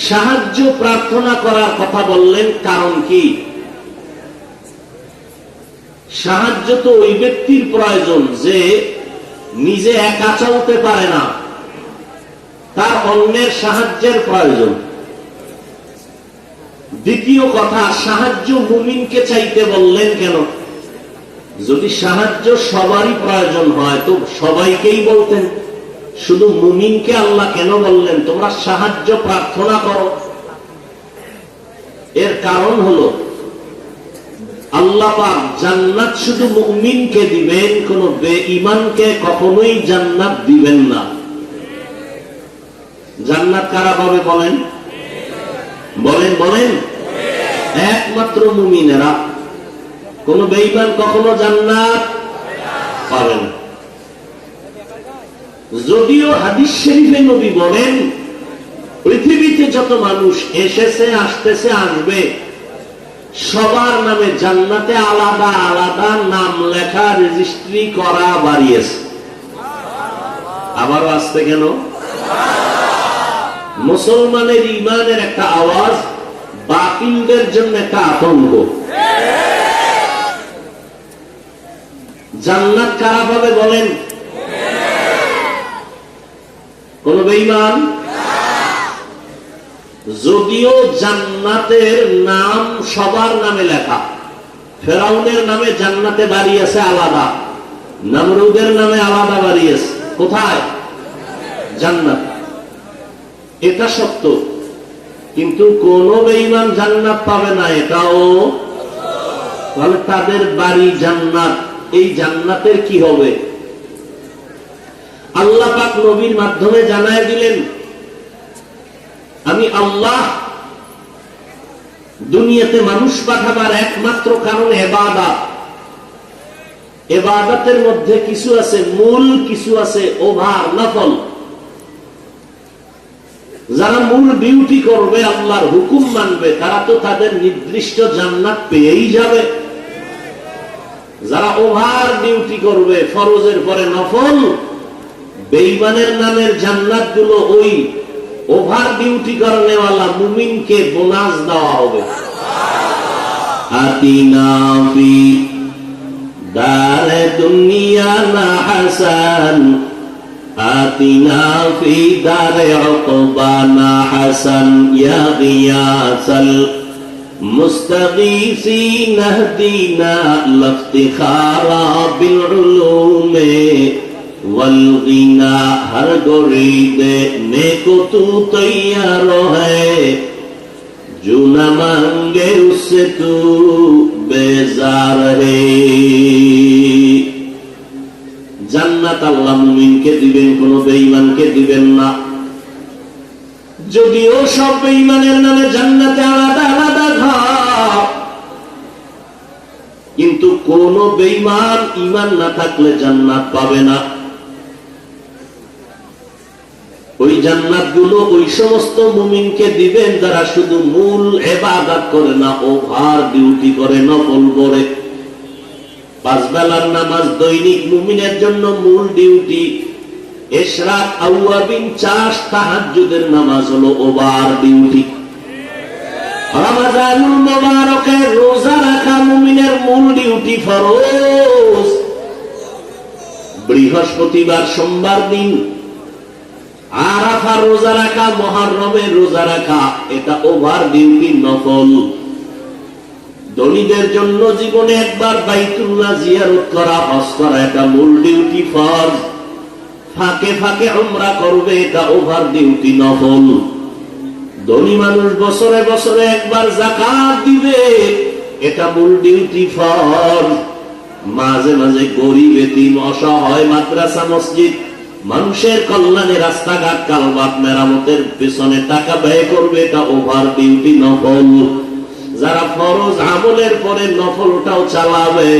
সাহায্য প্রার্থনা করার কথা বললেন, কারণ কি? সাহায্য তো ওই ব্যক্তির প্রয়োজন যে নিজে একা চলতে পারে না, তার অন্যের সাহায্যের প্রয়োজন। দ্বিতীয় কথা, সাহায্য মুমিনকে চাইতে বললেন কেন? যদি সাহায্য সবারই প্রয়োজন হয় তো সবাইকেই বলতেন, শুধু মুমিনকে আল্লাহ কেন বললেন তোমরা সাহায্য প্রার্থনা করো? এর কারণ হলো আল্লাহ পাক জান্নাত শুধু মুমিনকে দিবেন, কোন বেঈমানকে কখনোই জান্নাত দিবেন না। জান্নাত কারা পাবে বলেন? বলেন বলেন। একমাত্র মুমিনেরা, কোন বেঈমান কখনো জান্নাত পাবে না। যদিও হাদিস শরীফে নবী বলেন পৃথিবীতে যত মানুষ এসেছে, আসতেছে, আসবে, সবার নামে জান্নাতে আলাদা আলাদা নাম লেখা, রেজিস্ট্রি করা বাড়িয়েছে। আবারও আসতে কেন? মুসলমানের ইমানের একটা আওয়াজ, বাতিলদের জন্য একটা আতঙ্ক। জান্নাত কারা পাবে বলেন? কোন বেঈমান? যদিও জান্নাতের নাম সবার নামে লেখা, ফেরাউনের নামে জান্নাতে বাড়ি আছে আলাদা, নমরুদের নামে আলাদা বাড়ি আছে। কোথায়? জান্নাত। এটা সত্য, কিন্তু কোন বেঈমান জান্নাত পাবে না এটাও। তাহলে তাদের বাড়ি জান্নাত, এই জান্নাতের কি হবে? আল্লাহ পাক নবীর মাধ্যমে জানায় দিলেন, আমি আল্লাহ দুনিয়াতে মানুষ পাঠাবার একমাত্র কারণ ইবাদত। ইবাদতের মধ্যে কিছু আছে মূল, কিছু আছে ওভার, নফল। যারা মূল ডিউটি করবে, আল্লাহর হুকুম মানবে, তারা তো তাদের নির্দিষ্ট জান্নাত পেয়েই যাবে। যারা ওভার ডিউটি করবে, ফরজের পরে নফল, বেঈমানের নামের জান্নাত গুলো ওই ওভার ডিউটি করনেওয়ালা মুমিনকে বোনাস দেওয়া হবে। আতিনা ফি দারে দুনিয়া না হাসান, আতিনা ফি দারে উকবা না হাসান, ইয়া গিয়াসাল মুস্তাগীসিন ইহদিনা লাফতিখারা বিল উলুমে वलगीना हर गोरीदे नेको तू तैयार है, जो न मांगे उससे तू बेजार है। জান্নাত আল্লাহ মুমিনকে দিবেন, কোন বেঈমানকে দিবেন না। যদিও সব বেঈমানের নামে জান্নাতে আলাদা আলাদা ঘর, কিন্তু কোন বেঈমান ঈমান না থাকলে জান্নাত পাবে না। ওই জান্নাত গুলো ওই সমস্ত মুমিনকে দিবেন যারা শুধু মূল ইবাদত করে না, ওভার ডিউটি করে, নফল পড়ে। পাঁচ বেলার নামাজ দৈনিক মুমিনের জন্য মূল ডিউটি। ইশরাক, আওয়াবিন, চাষ, তাহাজ্জুদের নামাজ হলো ওভার ডিউটি। রমজানুল মুবারকে রোজা রাখা মুমিনের মূল ডিউটি, ফরজ। বৃহস্পতিবার, সোমবার দিন আরাফা রোজা রাখা, মুহররমের রোজা রাখা, এটা ওভার ডিউটি, নফল। ধনীদের জন্য জীবনে একবার বাইতুল্লাহ জিয়ারত করা, হজ করা, এটা মূল ডিউটি, ফরজ। ফাঁকে ফাঁকে উমরা করবে, এটা ওভার ডিউটি, নফল। ধনী মানুষ বছরে বছরে একবার যাকাত দিবে, এটা মূল ডিউটি, ফরজ। মাঝে মাঝে গরিব, এতিম, অসহায়, মাদ্রাসা, মসজিদ, মানুষের কল্যাণে রাস্তাঘাট, কালবাত মেরামতের পেছনে টাকা ব্যয় করবে, এটা ওভার ডিউটি, নফল। যারা ফরজ আমলের পরে নফলটাও চালাবে,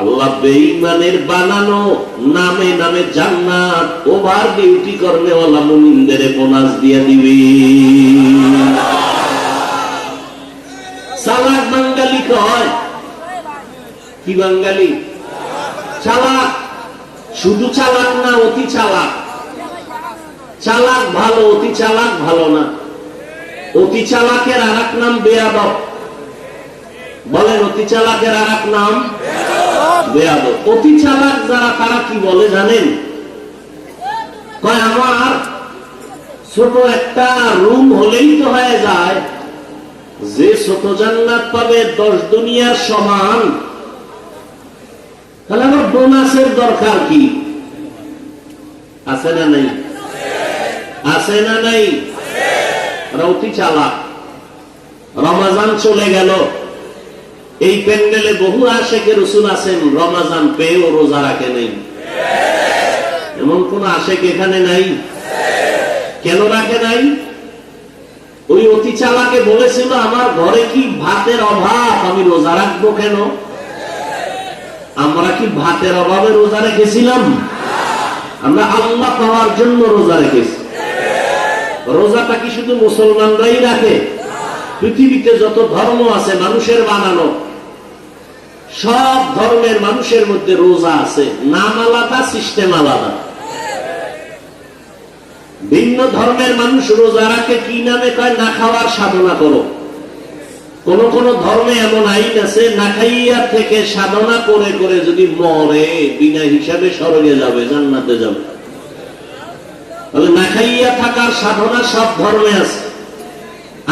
আল্লাহ বেঈমানের বানানো নামে নামে জান্নাত ওভার ডিউটি করনেওয়ালা মুমিনদের বোনাস দিয়ে দিবে। চালাক বাঙালি কয় কি? বাঙালি চালাক। শুধু চালাক না, অতি চালাক। চালাক ভালো, অতি চালাক ভালো না। অতি চালাকের আর এক নাম বেয়াদব। বলেন, অতি চালাকের আর এক নাম বেয়াদব। অতি চালাক যারা তারা কি বলে জানেন? কয় আমার ছোট একটা রুম হলেই তো হয়ে যায়, যে ছোট জান্নাত পাবে 10 দুনিয়ার সমান, তাহলে আমার বোনাসের দরকার কি? আছে না নাই? আছে না নাই? অতি চালাক। রমাজান চলে গেল, এই প্যান্ডেলে বহু আশেকে রাসূল আছেন, রমাজান পেয়েও রোজা রাখে নাই। এমন কোন আশেক এখানে নাই? কেন রাখে নাই? ওই অতি চালাকে বলেছিল আমার ঘরে কি ভাতের অভাব, আমি রোজা রাখবো কেন? আমরা কি ভাতের অভাবে রোজা রেখেছিলাম? আমরা আল্লাহ পাওয়ার জন্য রোজা রেখেছি। রোজাটা কি শুধু মুসলমানরাই রাখে? পৃথিবীতে যত ধর্ম আছে মানুষের বানানো, সব ধর্মের মানুষের মধ্যে রোজা আছে, নাম আলাদা, সিস্টেম আলাদা। ভিন্ন ধর্মের মানুষ রোজা রাখে কি নামে? কয় না খাওয়ার সাধনা করো। কোন কোন ধর্মে এমন আইন আছে, না খাইয়া থেকে সাধনা করে করে যদি মরে বিনা হিসাবে স্বর্গে যাবে, জান্নাতে যাবে। তাহলে না খাইয়া থাকার সাধনা সব ধর্মে আছে।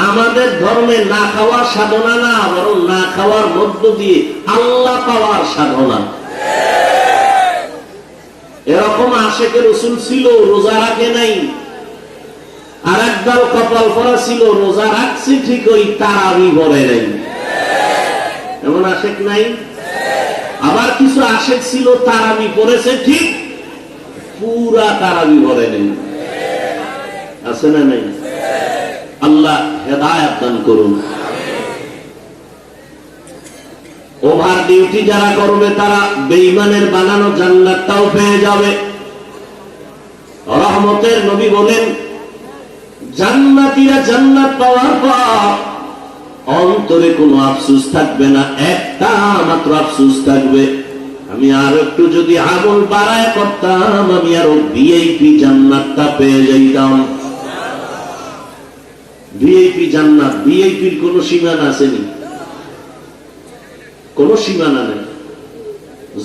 আমাদের ধর্মে না খাওয়ার সাধনা না, বরং না খাওয়ার মধ্য দিয়ে আল্লাহ পাওয়ার সাধনা। এরকম আশেকে রাসূল ছিল, রোজা রাখে নাই। আর একদল কপাল পরা ছিল, রোজা রাখছে ঠিক, ওই তারাবি পড়ে নাই। এমন আশেক নাই? আবার কিছু আশেক ছিল, তারাবি পড়েছে ঠিক, পুরা তারাবি পড়ে নাই। আছে না নাই? আল্লাহ হেদায়েত দান করুন। ওভার ডিউটি যারা করবে তারা বেঈমানের বানানো জান্নাতটাও পেয়ে যাবে। রহমতের নবী বলেন, জান্নাতীরা জান্নাত পাওয়ার পর অন্তরে কোনো আফসোস থাকবে না, একটা মাত্র আফসোস থাকবে, আমি আর একটু যদি আমল বাড়ায় করতাম, আমি আরো ভিআইপি জান্নাতটা পেয়ে যাইতাম। ভিআইপি জান্নাত, ভিআইপির কোন সীমানা আসেনি, কোন সীমানা নেই।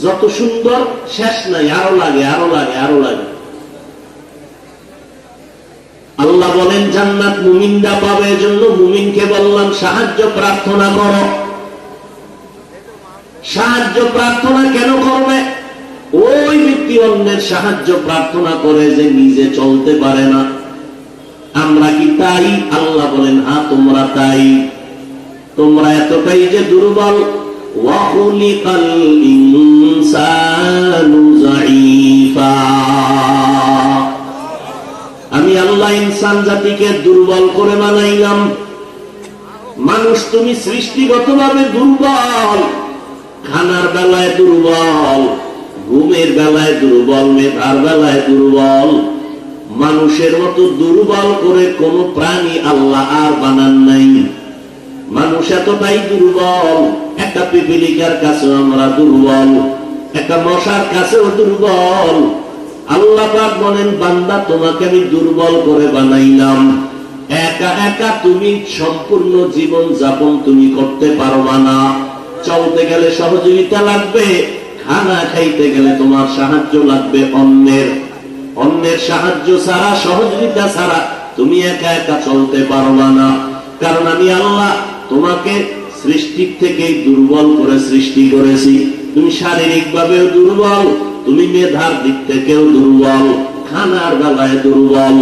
যত সুন্দর শেষ নাই, আরো লাগে, আরো লাগে, আরো লাগে। আল্লাহ বলেন জান্নাত মুমিনরা পাবে, এজন্য মুমিনকে বললাম সাহায্য প্রার্থনা করো। সাহায্য প্রার্থনা কেন করবে? ওই ব্যক্তি অন্যের সাহায্য প্রার্থনা করে যে নিজে চলতে পারে না। আমরা কি তাই? আল্লাহ বলেন হ্যাঁ, তোমরা তাই। তোমরা এতটাই যে দুর্বল। ওয়া খুলিকাল ইনসানু যায়ীফা, আমি আল্লাহ ইনসান জাতিকে দুর্বল করে বানাইলাম। মানুষ তুমি সৃষ্টিগতভাবে দুর্বল, খানার বেলায় দুর্বল, ঘুমের বেলায় দুর্বল, মেধার বেলায় দুর্বল। মানুষের মতো দুর্বল করে কোন প্রাণী আল্লাহ আর বানান নাই। মানুষ এতটাই দুর্বল, একটা পিপিলিকার কাছেও আমরা দুর্বল, একটা মশার কাছেও দুর্বল। আল্লাহ পাক বলেন বান্দা তোমাকে আমি দুর্বল করে বানাইলাম, একা একা তুমি সম্পূর্ণ জীবন যাপন তুমি করতে পারবা না। চলতে গেলে সহযোগিতা লাগবে, খানা খাইতে গেলে তোমার সাহায্য লাগবে অন্যের। অন্যের সাহায্য ছাড়া, সহযোগিতা ছাড়া তুমি একা একা চলতে পারবা না। কারণ আমি আল্লাহ তোমাকে সৃষ্টির থেকেই দুর্বল করে সৃষ্টি করেছি। তুমি শারীরিক ভাবেও দুর্বল, তুমি মেধার দিক থেকেও দুর্বল, খানার বেলায় দুর্বল।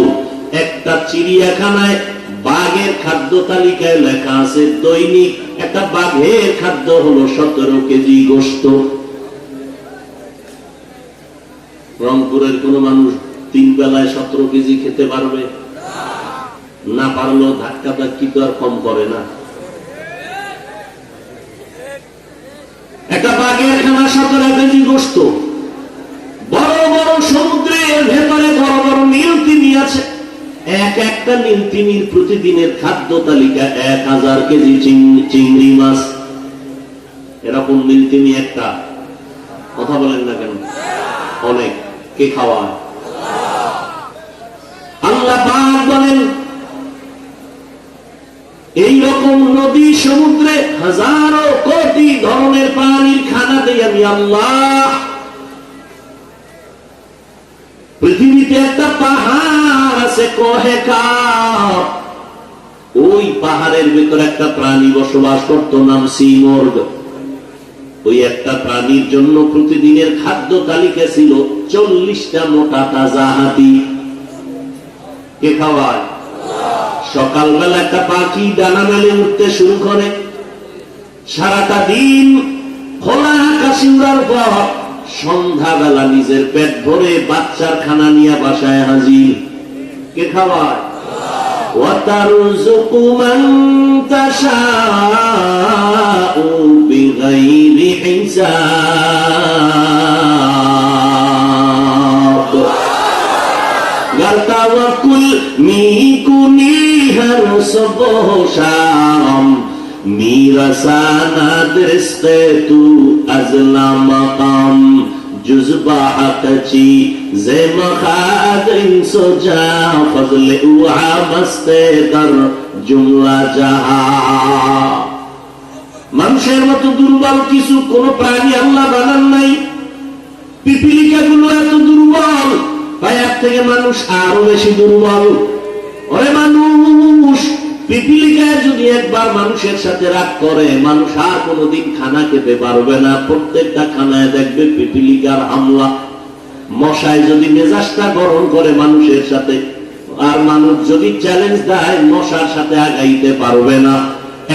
একটা চিড়িয়াখানায় বাঘের খাদ্য তালিকায় লেখা আছে দৈনিক একটা বাঘের খাদ্য হলো 17 কেজি গোশত। রংপুরের কোন মানুষ 3 বেলায় 17 কেজি খেতে পারবে না? পারলেও ধাক্কা ধাক্কি তো আর কম করে না। একটা বাঘের খানা 17 কেজি গোশত। বড় বড় সমুদ্রের ভেতরে বড় বড় নীলতিমি আছে, একটা নীলতিমির প্রতিদিনের খাদ্য তালিকা 1000 কেজি চিংড়ি মাছ। এরকম নীলতিমি একটা, কথা বলেন না কেন? অনেক। কে খাওয়ায়? আল্লাহ পাক বলেন নদী সমুদ্রে হাজারো কোটি ধরনের প্রাণীর খানা দেই আমি আল্লাহ। পৃথিবীতে একটা পাহাড় আছে কহে কাপ, ওই পাহাড়ের ভিতরে একটা প্রাণী বসবাস করত, নাম সিমর্গ। ওই একটা প্রাণীর জন্য প্রতিদিনের খাদ্য তালিকা ছিল 40টা মোটা তাজা হাতি। কে খাওয়ায়? সকালবেলা একটা পাখি ডানা মেলে উঠতে শুরু করে, সারাটা দিন খোলা আকাশে উড়ার পর সন্ধ্যাবেলা নিজের পেট ভরে বাচ্চার খানা নিয়ে বাসায় হাজির। কে খাওয়ায়? وَتَرْزُقُ مَن تَشَاءُ بِغَيْرِ حِسَابٍ وَتَوَكُّلْ مِيكُنِي هَرْصَبُ شَامٍ مِيرَسَانَ دِرِسْقِ تُو أَزْلَى مَقَامٍ جزبا حقچی زیم خادن سجا فضل اوعا مستے در জুমলা জাহা। মানুষের মতো দুর্বল কিছু কোন প্রাণী আল্লাহ বানান নাই। পিপিলিকা গুলো এত দুর্বল, পায়ের থেকে মানুষ আরো বেশি দুর্বল। ওরে মানুষ, পিপিলিকা যদি একবার মানুষের সাথে রাগ করে, মানুষ আর কোনোদিন খানা খেতে পারবে না। প্রত্যেকটা খানায় দেখবে পিপিলিকার হামলা। মশায় যদি মেজাজটা গরম করে মানুষের সাথে, আর মানুষ যদি চ্যালেঞ্জ দেয়, মশার সাথে আগাইতে পারবে না।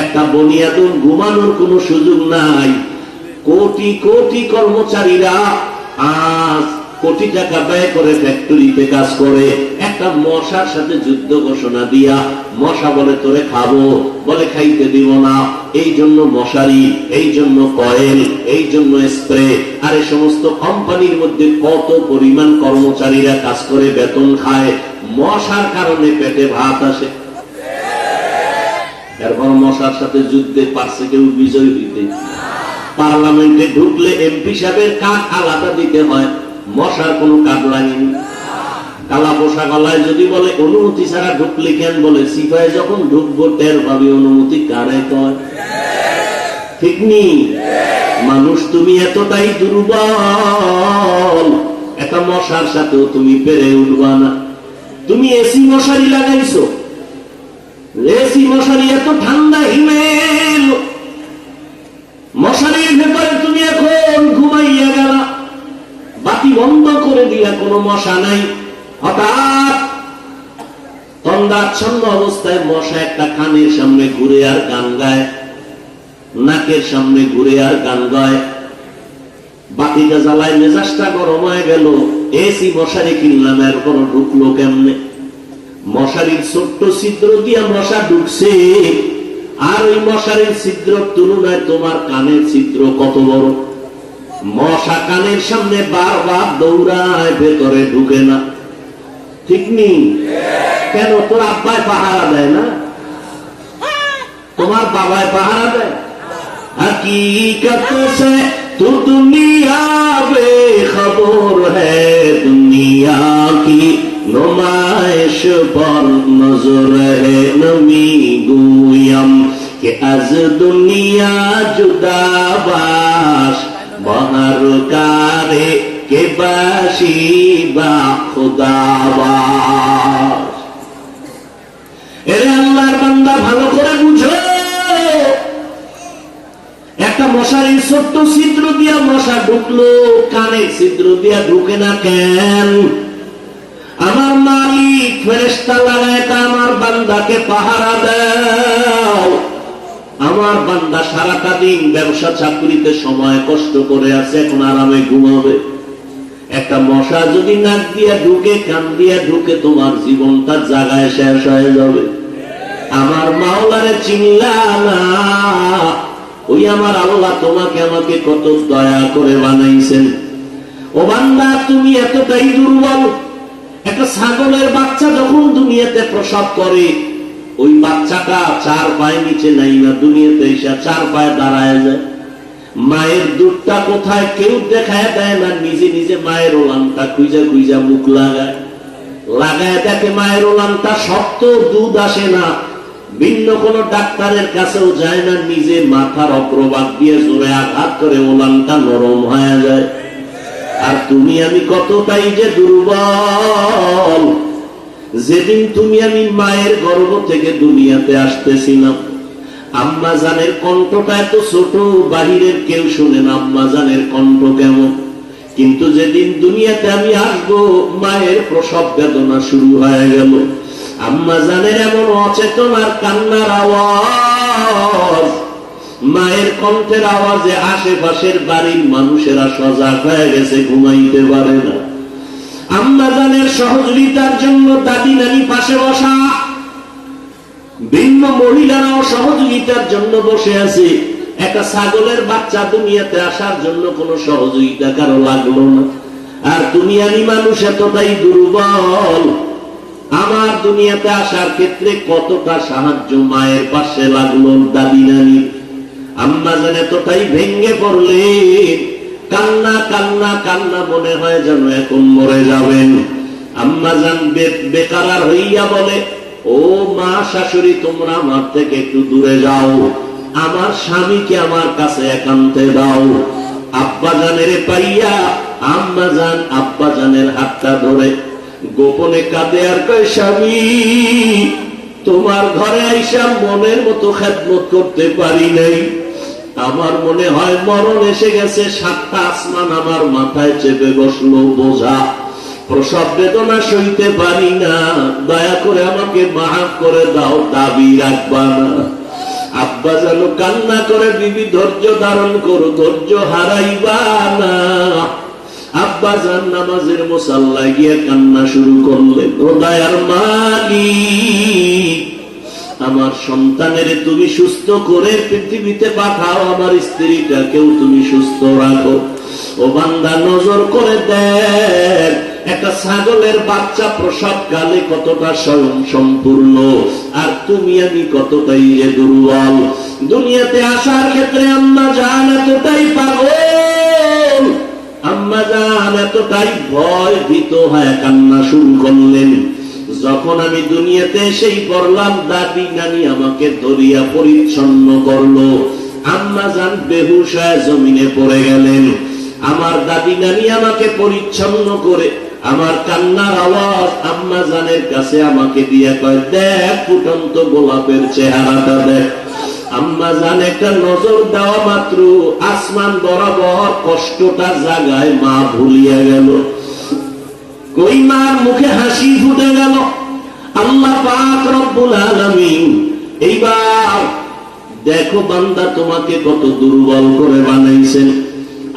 একটা বনিয়াদুম ঘুমানোর কোনো সুযোগ নাই। কোটি কোটি কর্মচারীরা আজ কোটি টাকা ব্যয় করে ফ্যাক্টরিতে কাজ করে, একটা মশার সাথে যুদ্ধ ঘোষণা দিয়া মশা বলে তোরে খাবো, বলে খাইতে দিব না। এই জন্য মশারি, এই জন্য কয়েল, এই জন্য স্প্রে, আর এই সমস্ত কোম্পানির মধ্যে কত পরিমাণ কর্মচারীরা কাজ করে বেতন খায়, মশার কারণে পেটে ভাত আসে। এরপর মশার সাথে যুদ্ধে পারছে কেউ বিজয় হইতে? পার্লামেন্টে ঢুকলে এমপি সাহেবের কাঠ আলাদা দিতে হয়, মশার কোনো কাঠ লাগেনি। কালা পোশাক গলায় যদি বলে অনুমতি ছাড়া ঢুকলে কেন, বলে সিপাহে যখন ঢুকবো টের পাবি অনুমতি কারে কয়। ঠিক নি? মানুষ তুমি এতটাই দুর্বল, একটা মশার সাথেও তুমি পেরে উঠবা না। তুমি এসি মশারি লাগাইছো, এসি মশারি এত ঠান্ডা হিমেল, মশারির ভেতরে তুমি এখন ঘুমাইয়া গেলা, বাতি বন্ধ করে দিয়া কোনো মশা নাই। হঠাৎ তন্দ্রাচ্ছন্ন অবস্থায় মশা একটা কানের সামনে ঘুরে আর গান গায়, নাকের সামনে ঘুরে আর গান গায়। বাতিটা জ্বালায়, মেজাজটা গরম হয়ে গেল। এসি মশারি কিনলাম, এরপর ঢুকলো কেমনে? মশারির ছোট্ট ছিদ্র দিয়া মশা ঢুকছে, আর ওই মশারির ছিদ্র তুলনায় তোমার কানের ছিদ্র কত বড়। মশা কানের সামনে বারবার দৌড়ায়, ভেতরে ঢুকে না। ঠিক নেই? কেন? তোর আব্বায় পাহারা দেয় না? তোমার বাবায় পাহারা দেয়? हकीकत से तू दुनिया बेखबर है, दुनिया की नुमाइश पर नजर है। नमी गुयम के अज दुनिया जुदा बाश, बहर कारे के बाशी बा खुदा बाश। এরে আল্লাহর বান্দা, ভালো করে বুঝো, একটা মশারির ছোট্ট ছিদ্র দিয়া মশা ঢুকলো, কানের ছিদ্র দিয়া ঢুকে না কেন? আমার মালিক ফেরেশতা লাগায় আমার বান্দাকে পাহারা দাও। আমার বান্দা সারাটা দিন ব্যবসা চাকরিতে সময় কষ্ট করে আছে, এখন আরামে ঘুমাবে। একটা মশা যদি নাক দিয়া ঢুকে, কান দিয়া ঢুকে, তোমার জীবনটা জাগায় শেষ হয়ে যাবে। আমার মাওলারে চিনলা না? ওই আমার আল্লাহ তোমাকে আমাকে কত দয়া করে বানাইছেন। ও বান্দা, তুমি এতটাই দুর্বল। একটা ছাগলের বাচ্চা যখন দুনিয়াতে প্রসব করে, ওই বাচ্চাটা 4 পায়ে নিচে নাই না, দুনিয়াতে এসে 4 পায়ে দাঁড়ায় যায়। মায়ের দুধটা কোথায় কেউ দেখায় দেয় না, নিজে নিজে মায়ের ওলানটা খুঁজা খুঁজা মুখ লাগায়, লাগায় দেখে মায়ের ওলানটা শক্ত, দুধ আসে না। ভিন্ন কোন ডাক্তারের কাছেও যায় না, নিজে মাথার অগ্রভাগ দিয়ে জোরে আঘাত করে ওলানটা নরম হয়ে যায়। আর তুমি আমি কতটাই যে দুর্বল। যেদিন তুমি আমি মায়ের গর্ভ থেকে দুনিয়াতে আসতেছিলাম, আম্মা জানের কণ্ঠটা এত ছোট, বাহিরের কেউ শুনে না আম্মা জানের কণ্ঠ কেমন। কিন্তু যেদিন দুনিয়াতে আমি আসবো, মায়ের প্রসব বেদনা শুরু হয়ে গেল। আম্মা জানের এমন অচেতন আর কান্নার আওয়াজ, মায়ের কণ্ঠের আওয়াজে আশেপাশের বাড়ির মানুষেরা সজাগ হয়ে গেছে, ঘুমাইতে পারে না। আম্মা জানের সহযোগিতার জন্য দাদি নানি পাশে বসা, ভিন্ন মহিলারাও সহযোগিতার জন্য বসে আছে। একটা ছাগলের বাচ্চা দুনিয়াতে আসার জন্য কোনো সহযোগিতা কারো লাগলো না। আর তুমি আমি মানুষ এতটাই দুর্বল, আমার দুনিয়াতে আসার ক্ষেত্রে কতটা সাহায্য মায়ের পাশে লাগলো, দাদি নানি। আম্মা জান এতটাই ভেঙ্গে পড়লে, কান্না কান্না কান্না, মনে হয় যেন এখন মরে যাবেন। আম্মা জান বেকারার হইয়া বলে, ও মা শাশুড়ি, তোমরা আমার থেকে একটু দূরে যাও, আমার স্বামীকে আমার কাছে একান্তে দাও। আব্বা জানের পাইয়া আম্মা জান আব্বা জানের হাতটা ধরে গোপনে কাঁদে আর কয়, স্বামী তোমার ঘরে আইসা মনের মতো খেদমত করতে পারি নাই। আমার মনে হয় মরণ এসে গেছে, 7টা আসমান আমার মাথায় চেপে বসলো বোঝা, প্রসব বেদনা সইতে পারি না, দয়া করে আমাকে মাফ করে দাও, দাবি রাখবা না। আব্বা যেন কান্না করে, বিবি ধৈর্য ধারণ করো, ধৈর্য হারাইবা না। আব্বা জান নামাজের মুসাল্লায় গিয়ে কান্না শুরু করলেন, ও দয়ার মালিক, আমার সন্তানের তুমি সুস্থ করে পৃথিবীতে পাঠাও, আমার স্ত্রীটাকেও তুমি সুস্থ রাখো। ও বান্দা নজর করে দেখ, একটা ছাগলের বাচ্চা প্রসবকালে কতটা স্বয়ং সম্পূর্ণ, আর তুমি আমি কতটাই যে দুর্বল। দুনিয়াতে আসার ক্ষেত্রে আম্মা জান এতটাই পাগল, আম্মা জান এতটাই ভয় ভীত হয়ে কান্না শুরু করলেন। যখন আমি দুনিয়াতে এসেই পড়লাম, দাদি নানি আমাকে ধরিয়া পরিচ্ছন্ন করলো। আম্মা জান বেহুশ হয়ে জমিনে পড়ে গেলেন। আমার দাদি নানি আমাকে পরিচ্ছন্ন করে আমার কান্নার আওয়াজ আম্মা জানের কাছে আমাকে দিয়ে কয়, দেখ ফুটন্ত গোলাপের চেহারাটা দেখ। আম্মা জান একটা নজর দেওয়া মাত্র আসমান বরাবর কষ্টটা জাগায় মা ভুলিয়া গেল। কই মার মুখে হাসি ফুটে গেল। আল্লাহ পাক রব্বুল আলামিন এইবার দেখো বান্দা তোমাকে কত দুর্বল করে বানাইছেন।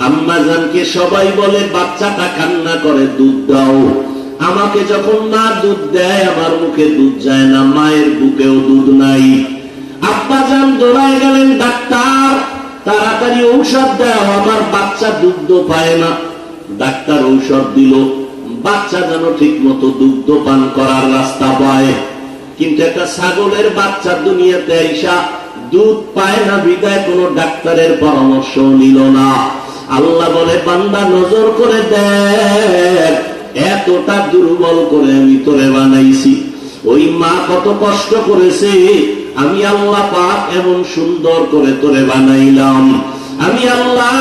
আম্মা জানকে সবাই বলে, বাচ্চাটা কান্না করে, দুধ দাও। আমাকে যখন মা দুধ দেয়, আমার মুখে দুধ যায় না, মায়ের বুকেও দুধ নাই। আব্বা জান দৌড়ায় গেলেন, ডাক্তার তাড়াতাড়ি ঔষধ দাও, আমার বাচ্চা দুধ পায় না। ডাক্তার ঔষধ দিল, বাচ্চা যেন ঠিক মতো দুধ পান করার রাস্তা পায়। কিন্তু একটা ছাগলের বাচ্চা দুনিয়াতে আইসা দুধ পায় না, বিদায় কোনো ডাক্তারের পরামর্শ নিল না। আল্লাহ বলে, বান্দা নজর করে দেখ, এতটা দুর্বল করে আমি তোরে বানাইছি। ওই মা কত কষ্ট করেছে, আমি আল্লাহ পাক এমন সুন্দর করে তোরে বানাইলাম। আমি আল্লাহ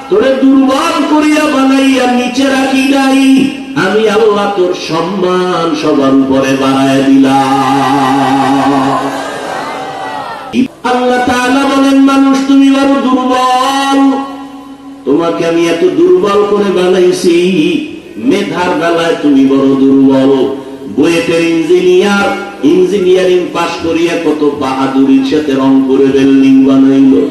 তোরে দুর্বল করিয়া বানাইয়া নিচে রাখি নাই, আমি আল্লাহ তোর সম্মান সবার উপরে বাড়ায় দিলাম। আল্লাহ তাআলা বলেন, মানুষ তুমি বড় দুর্বল, তোমাকে আমি এত দুর্বল করে বানাইছি। মেধার বেলায় তুমি বড় দুর্বল। বুয়েটের ইঞ্জিনিয়ারিং পাশ করিয়া কত বাহাদুরির সাথে রংপুরে বিল্ডিং বানাইলো।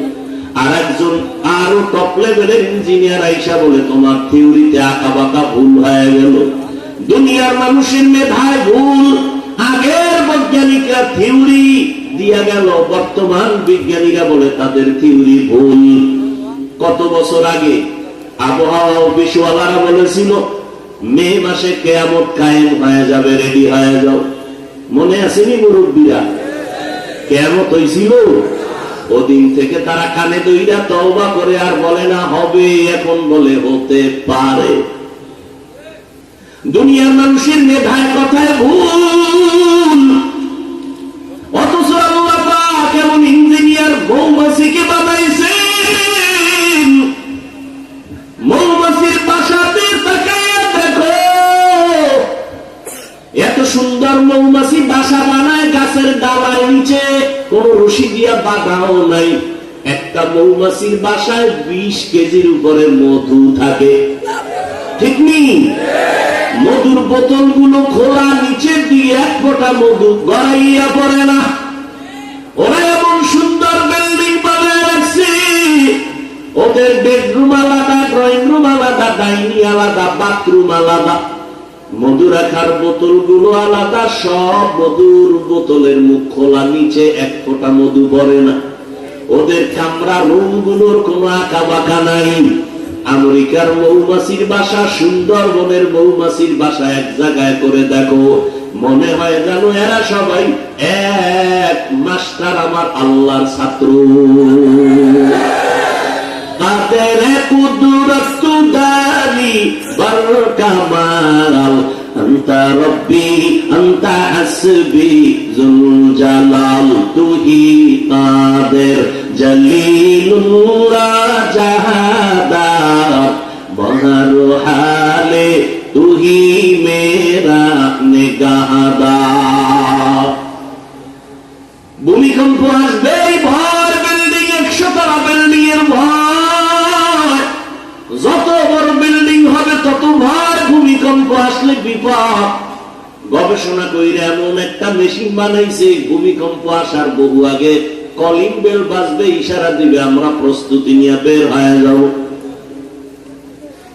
আর একজন আরো টপ লেভেলের ইঞ্জিনিয়ার আইসা বলে, তোমার থিওরিতে আঁকা বাঁকা ভুল হয়ে গেল। দুনিয়ার মানুষের মেধায় ভুল, আগের বৈজ্ঞানিকরা থিওরি দিয়া গেল, বর্তমান বিজ্ঞানীরা বলে তাদের থিওরি ভুল। কত বছর আগে আবহাওয়া অফিসওয়ালারা বলেছিল, মে মাসে কিয়ামত কায়েম হয়ে যাবে, রেডি হয়ে যাও। মনে আসেনি মুরব্বীরা? কিয়ামত হইছিল। ওদিন থেকে তারা কানে দইরা তওবা করে আর বলে না হবে, এখন বলে হতে পারে। দুনিয়ার মানুষের মেধায় কথায় ভুল, অথচ বাসা বানায় গাছের ডালার নিচে, কোন রশি দিয়া বাঁধাও নাই। একটা মৌমাছির বাসায় 20 কেজির উপরে মধু থাকে, ঠিক নেই? মধুর বোতল গুলো খোলা, নিচের দিয়ে এক ফোঁটা মধু গড়াইয়া পড়ে না। ওরা এমন সুন্দর বিল্ডিং বানায় রাখছে, ওদের বেডরুম আলাদা, ড্রয়িং রুম আলাদা, ডাইনিং আলাদা, বাথরুম আলাদা, মধু রাখার বোতল গুলো আলাদা, সব মধুর বোতলের মুখ খোলা, নিচে এক ফোঁটা মধু পড়ে না। ওদের কামরা রুম গুলোর কোনো আঁকা বাঁকা নাই। আমেরিকার মৌমাছির বাসা, সুন্দরবনের মৌমাছির বাসা এক জায়গায় করে দেখো, মনে হয় যেন এরা সবাই এক মাস্টার আমার আল্লাহর ছাত্র। তাদের কুদরত দানি বরকামাল, আনতা রব্বি আনতা হাসবি যুল জালাল, তুহি কাদের জলিলুল্লাহ জাহাদাত, বহর হালে তুহি মেরা নিগাহদার। ভূমিকম্প আসবে, ভয়, বিল্ডিং 100 তলা বিল্ডিং এর ভয়, যত বড় বিল্ডিং হবে তত ভয়, ভূমিকম্প আসলে বিপদ। গবেষণা কইরে এমন একটা মেশিন বানাইছে, ভূমিকম্প আসার বহু আগে কলিং বেল বাজবে, ইশারা দিবে, আমরা প্রস্তুতি নিয়ে বের হয়ে যাব।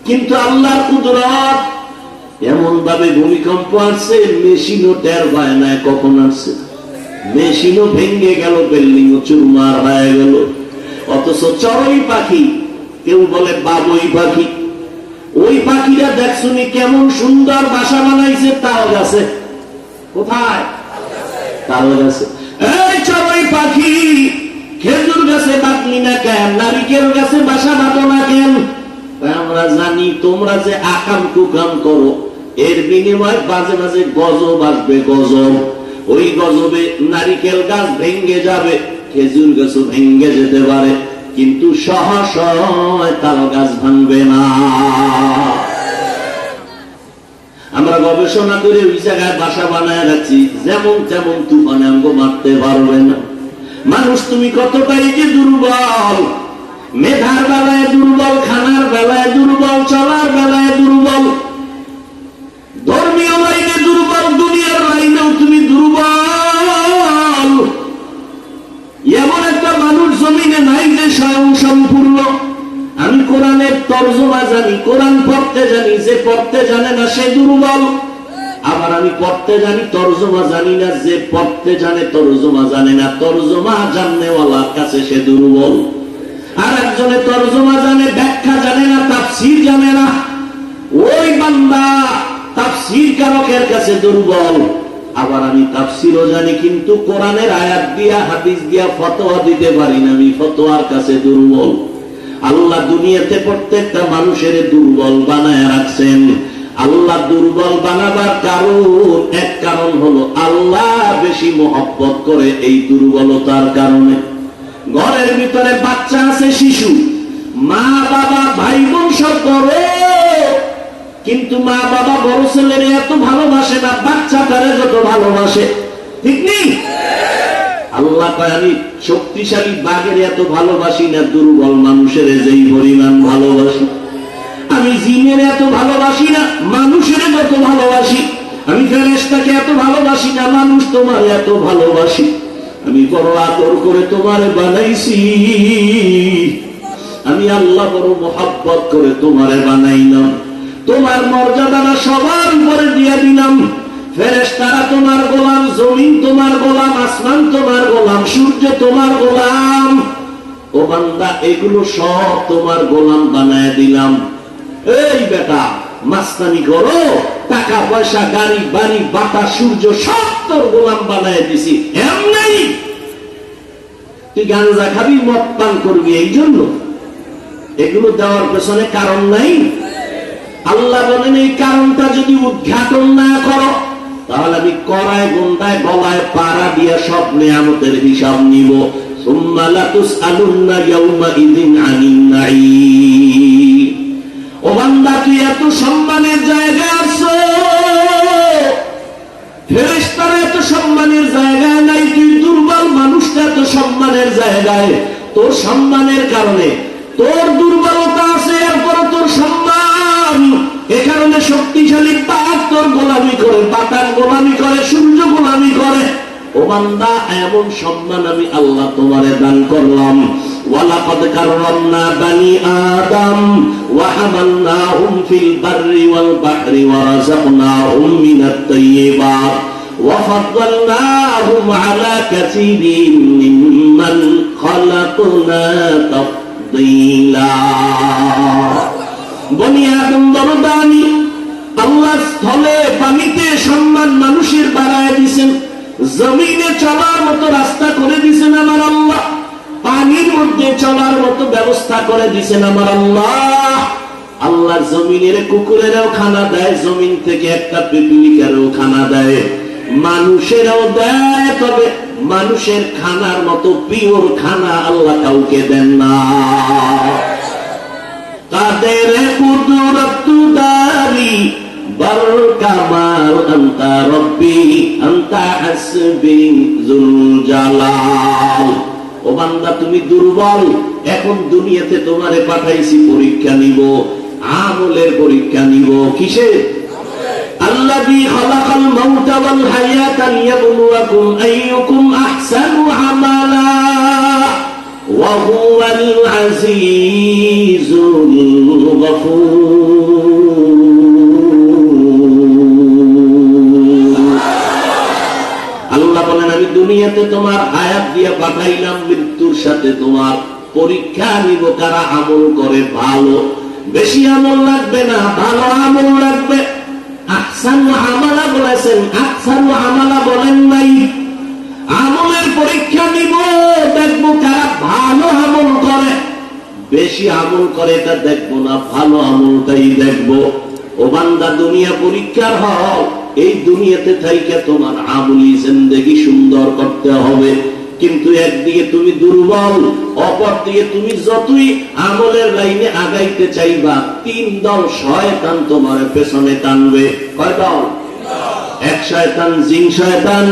কিন্তু আল্লাহর কুদরত, এমন ভাবে ভূমিকম্প আসছে মেশিনও টের পায় না কখন আসছে। মেশিনও ভেঙে গেল, বিল্ডিংও চুরমার হয়ে গেল। অথচ চড়ুই পাখি, কেউ বলে বাবুই পাখি, ওই পাখিরা দেখছুনি কেমন সুন্দর বাসা বানাইছে তাল গাছে। কোথায়? তাল গাছে। এই চড়ুই পাখি, খেজুর গাছে বাঁধলি না কেন? নারিকেল গাছে বাসা বাঁধো না কেন? আমরা জানি তোমরা যে আকাম কুকাম করো, এর বিনিময়ে মাঝে মাঝে গজব আসবে, গজব। ওই গজবে নারিকেল গাছ ভেঙ্গে যাবে, খেজুর গাছও ভেঙ্গে যেতে পারে, কিন্তু সহসয় তাল গাছ ভাঙবে না। আমরা গবেষণা করে ওই জায়গায় বাসা বানায় রাখছি, যেমন তেমন তুফানে আমগো মারতে পারবে না। মানুষ তুমি কতটাই যে দুর্বল, মেধার বেলায় দুর্বল, খানার বেলায় দুর্বল, চলার বেলায় দুর্বল, ধর্মীয় লাইনে দুর্বল, দুনিয়ার লাইনেও তুমি দুর্বল। এমন একটা মানুষ জমিনে নাই যে স্বয়ং সম্পূর্ণ। আমি কোরআনের তর্জমা জানি, কোরআন পড়তে জানি, যে পড়তে জানে না সে দুর্বল। আবার আমি পড়তে জানি, তর্জমা জানি না, যে পড়তে জানে তর্জমা জানে না, তর্জমা জাননেওয়ালার কাছে সে দুর্বল। আর একজনে তর্জমা জানে, ব্যাখ্যা জানে না, তাফসীর জানে না, ওই বান্দা তাফসীর কারকের কাছে দুর্বল। আবার আমি তাফসীরও জানি, কিন্তু কোরআনের আয়াত দিয়া হাদিস দিয়া ফতোয়া দিতে পারি না, আমি ফতোয়ার কাছে দুর্বল। আল্লাহ দুনিয়াতে প্রত্যেকটা মানুষের দুর্বল বানায় রাখছেন। আল্লাহ দুর্বল বানাবার কারণ, এক কারণ হলো আল্লাহ বেশি মহব্বত করে এই দুর্বলতার কারণে। ঘরের ভিতরে বাচ্চা আছে, শিশু, মা বাবা ভাই বোন সব বড়, কিন্তু মা বাবা বড় ছেলের এত ভালোবাসে না বাচ্চাটারে যত ভালোবাসে, ঠিক নেই? আল্লাহ কয় আমি শক্তিশালী বাঘের এত ভালোবাসি না, দুর্বল মানুষের যেই পরিমাণ ভালোবাসি। আমি জিনের এত ভালোবাসি না, মানুষের যত ভালোবাসি। আমি ফেরেশতাকে এত ভালোবাসি না, মানুষ তোমার এত ভালোবাসি। আমি বড় আদর করে তোমারে বানাইছি, আমি আল্লাহ বড় মোহাব্বত করে তোমারে বানাইলাম। তোমার মর্যাদাটা সবার উপরে দিয়ে দিলাম। ফেরেশতারা তোমার গোলাম, জমিন তোমার গোলাম, আসমান তোমার গোলাম, সূর্য তোমার গোলাম। ও বান্দা, এগুলো সব তোমার গোলাম বানায় দিলাম। এই বেটা, মাস্তানি করো, টাকা পয়সা, গাড়ি বাড়ি, বাতাস, সূর্য সব তোর গোলাম বানায় দিছি। এমনি তুই গাঁজা খাবি, মদ পান করবি, এই জন্য এগুলো দেওয়ার পেছনে কারণ নাই। আল্লাহ বলেন এই কারণটা যদি উদ্ঘাটন না করো, তাহলে আমি করায় গন্ডায় গলায় পাড়া দিয়ে সব নেয়ামতের হিসাব নিব। সুম্মা লাতুসআলুন্না ইয়াউমাইযিন আনিন নাঈম। ও বান্দা, তুই এত সম্মানের জায়গায় আছো, ফেরেশতারা এত সম্মান যায় তোর সম্মানের কারণে। তোর দুর্বলতা আছে, এরপর তোর সম্মান। এ কারণে শক্তিশালী পাক তোর গোলামি করে, পাতার গোলামি করে, সূর্য গোলামি করে। ও বান্দা, এমন সম্মান আমি আল্লাহ তোমারে দান করলাম। ওয়ালাকাদ কাররামনা বানি আদম ওয়া হামালনাহুম ফিল বাররি ওয়াল বাহরি ওয়া রাযাকনাহুম মিনাত তাইয়্যিবাত ওয়া ফাদ্দালনাহুম আলা কাসীরিন মিম্মান খালাকনা তাফদীলা। বনি আদম বরদানি আল্লাহ স্থলে পানিতে সম্মান মানুষের বাড়ায় দিয়েছেন, জমিনে চলার মতো রাস্তা করে দিয়েছেন আমার আল্লাহ, পানির মধ্যে চলার মতো ব্যবস্থা করে দিয়েছেন আমার আল্লাহ। আল্লাহ জমিনের কুকুরেরও খানা দেয়, জমিন থেকে একটা পিপিলিকারও খানা দেয়, মানুষেরও দেয়। তবে মানুষের খানার মতো পিওর খানা আল্লাহ কাউকে দেন না। তাদের কুদরতদারি বল কামাল আনতা রব্বি আনতা হাসবি যুল জালাল। ও বান্দা, তুমি দুর্বল, এখন দুনিয়াতে তোমারে পাঠাইছি পরীক্ষা নিব, আমলের পরীক্ষা নিব। কিসের? আল্লাযী খালাকাল মাউতা ওয়াল হায়াতা লিয়াবলুয়াকুম আইয়ুকুম আহসানু আমালা ওয়া হুয়াল আজিজুল গফুর। আল্লাহ বলেন, আমি দুনিয়াতে তোমার হায়াত দিয়ে পাঠাইলাম, মৃত্যুর সাথে তোমার পরীক্ষা নিব কারা আমল করে ভালো। বেশি আমল লাগবে না, ভালো আমল লাগবে। আহসানু আমালা বলেছেন, আহসানু আমালা বলেন নাই। আমলের পরীক্ষা নিব, দেখবো কারা ভালো আমল করে। বেশি আমল করে এটা দেখবো না, ভালো আমলটাই দেখবো। ও বান্দা, দুনিয়া পরীক্ষার হও। এই দুনিয়াতে থাইকে তোমার আমলি জিন্দেগি সুন্দর করতে হবে। কিন্তু একদিকে তুমি দুর্বল, অপর দিকে তুমি যতই আমলের লাইনে আগাইতে চাইবা, তিন দল শয়তান তোমার পেছনে টানবে। কয় দল? এক শয়তান জিন শয়তান,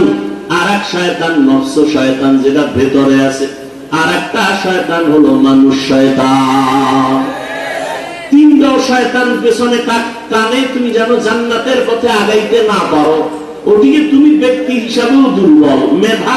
আর এক শয়তান নফস শয়তান যেটা ভেতরে আছে, আর একটা শয়তান হলো মানুষ শয়তান। তিন দল শয়তান পেছনে টানে। তুমি জানো জান্নাতের পথে আগাইতে না পারো, ওদিকে তুমি ব্যক্তি হিসাবেও দুর্বল, মেধা